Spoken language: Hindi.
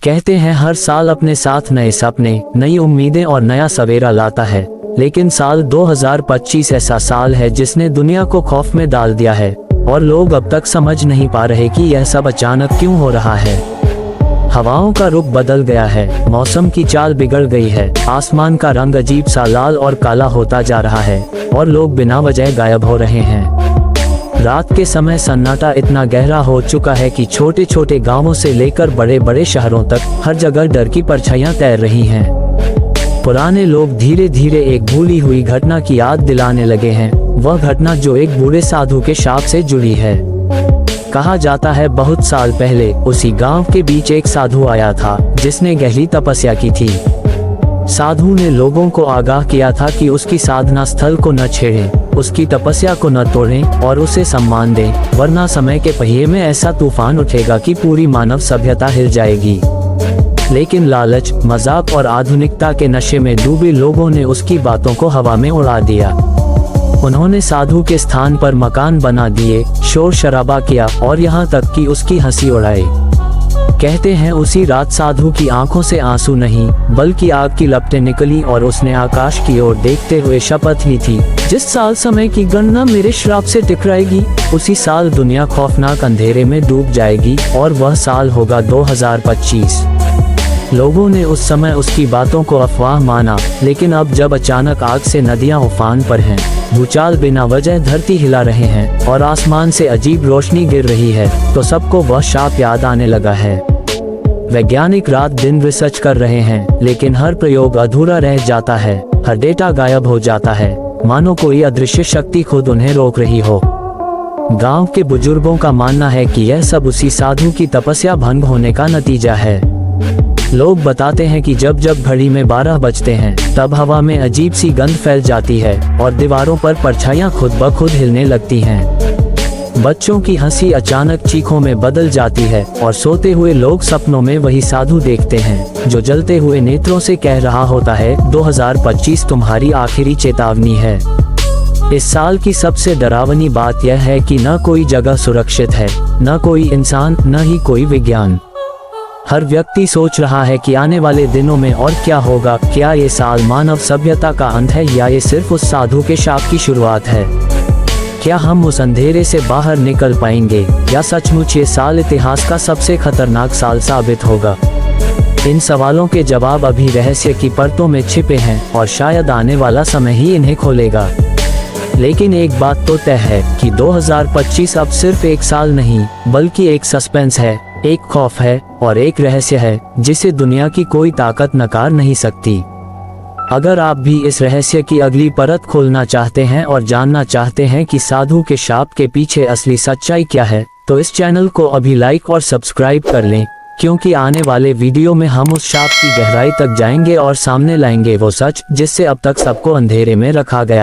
कहते हैं हर साल अपने साथ नए सपने, नई उम्मीदें और नया सवेरा लाता है, लेकिन साल 2025 ऐसा साल है जिसने दुनिया को खौफ में डाल दिया है और लोग अब तक समझ नहीं पा रहे कि यह सब अचानक क्यों हो रहा है। हवाओं का रुख बदल गया है, मौसम की चाल बिगड़ गई है, आसमान का रंग अजीब सा लाल और काला होता जा रहा है और लोग बिना वजह गायब हो रहे हैं। रात के समय सन्नाटा इतना गहरा हो चुका है कि छोटे छोटे गांवों से लेकर बड़े बड़े शहरों तक हर जगह डर की परछाइयां तैर रही हैं। पुराने लोग धीरे धीरे एक भूली हुई घटना की याद दिलाने लगे हैं, वह घटना जो एक बूढ़े साधु के शाप से जुड़ी है। कहा जाता है बहुत साल पहले उसी गांव के बीच एक साधु आया था जिसने गहरी तपस्या की थी। साधु ने लोगों को आगाह किया था कि उसकी साधना स्थल को न छेड़ें, उसकी तपस्या को न तोड़ें और उसे सम्मान दें, वरना समय के पहिए में ऐसा तूफान उठेगा कि पूरी मानव सभ्यता हिल जाएगी। लेकिन लालच, मजाक और आधुनिकता के नशे में डूबे लोगों ने उसकी बातों को हवा में उड़ा दिया। उन्होंने साधु के स्थान पर मकान बना दिए, शोर शराबा किया और यहाँ तक कि उसकी हंसी उड़ाई। कहते हैं उसी रात साधु की आंखों से आंसू नहीं बल्कि आग की लपटें निकली और उसने आकाश की ओर देखते हुए शपथ ली थी, जिस साल समय की गणना मेरे श्राप से टकराएगी उसी साल दुनिया खौफनाक अंधेरे में डूब जाएगी और वह साल होगा 2025। लोगों ने उस समय उसकी बातों को अफवाह माना, लेकिन अब जब अचानक आग से नदियां उफान पर हैं, भूचाल बिना वजह धरती हिला रहे हैं और आसमान से अजीब रोशनी गिर रही है, तो सबको वह शाप याद आने लगा है। वैज्ञानिक रात दिन रिसर्च कर रहे हैं, लेकिन हर प्रयोग अधूरा रह जाता है, हर डेटा गायब हो जाता है, मानो कोई अदृश्य शक्ति खुद उन्हें रोक रही हो। गांव के बुजुर्गों का मानना है कि यह सब उसी साधु की तपस्या भंग होने का नतीजा है। लोग बताते हैं कि जब जब घड़ी में 12 बजते हैं तब हवा में अजीब सी गंध फैल जाती है और दीवारों पर परछाइयां खुद ब खुद हिलने लगती हैं। बच्चों की हंसी अचानक चीखों में बदल जाती है और सोते हुए लोग सपनों में वही साधु देखते हैं जो जलते हुए नेत्रों से कह रहा होता है 2025 तुम्हारी आखिरी चेतावनी है। इस साल की सबसे डरावनी बात यह है कि न कोई जगह सुरक्षित है, न कोई इंसान, न ही कोई विज्ञान। हर व्यक्ति सोच रहा है कि आने वाले दिनों में और क्या होगा, क्या ये साल मानव सभ्यता का अंत है या ये सिर्फ उस साधु के शाप की शुरुआत है। क्या हम उस अंधेरे से बाहर निकल पाएंगे या सचमुच ये साल इतिहास का सबसे खतरनाक साल साबित होगा। इन सवालों के जवाब अभी रहस्य की परतों में छिपे हैं और शायद आने वाला समय ही इन्हें खोलेगा। लेकिन एक बात तो तय है कि 2025 अब सिर्फ एक साल नहीं बल्कि एक सस्पेंस है, एक खौफ है और एक रहस्य है जिसे दुनिया की कोई ताकत नकार नहीं सकती। अगर आप भी इस रहस्य की अगली परत खोलना चाहते हैं और जानना चाहते हैं कि साधु के शाप के पीछे असली सच्चाई क्या है, तो इस चैनल को अभी लाइक और सब्सक्राइब कर लें, क्योंकि आने वाले वीडियो में हम उस शाप की गहराई तक जाएंगे और सामने लाएंगे वो सच जिससे अब तक सबको अंधेरे में रखा गया है।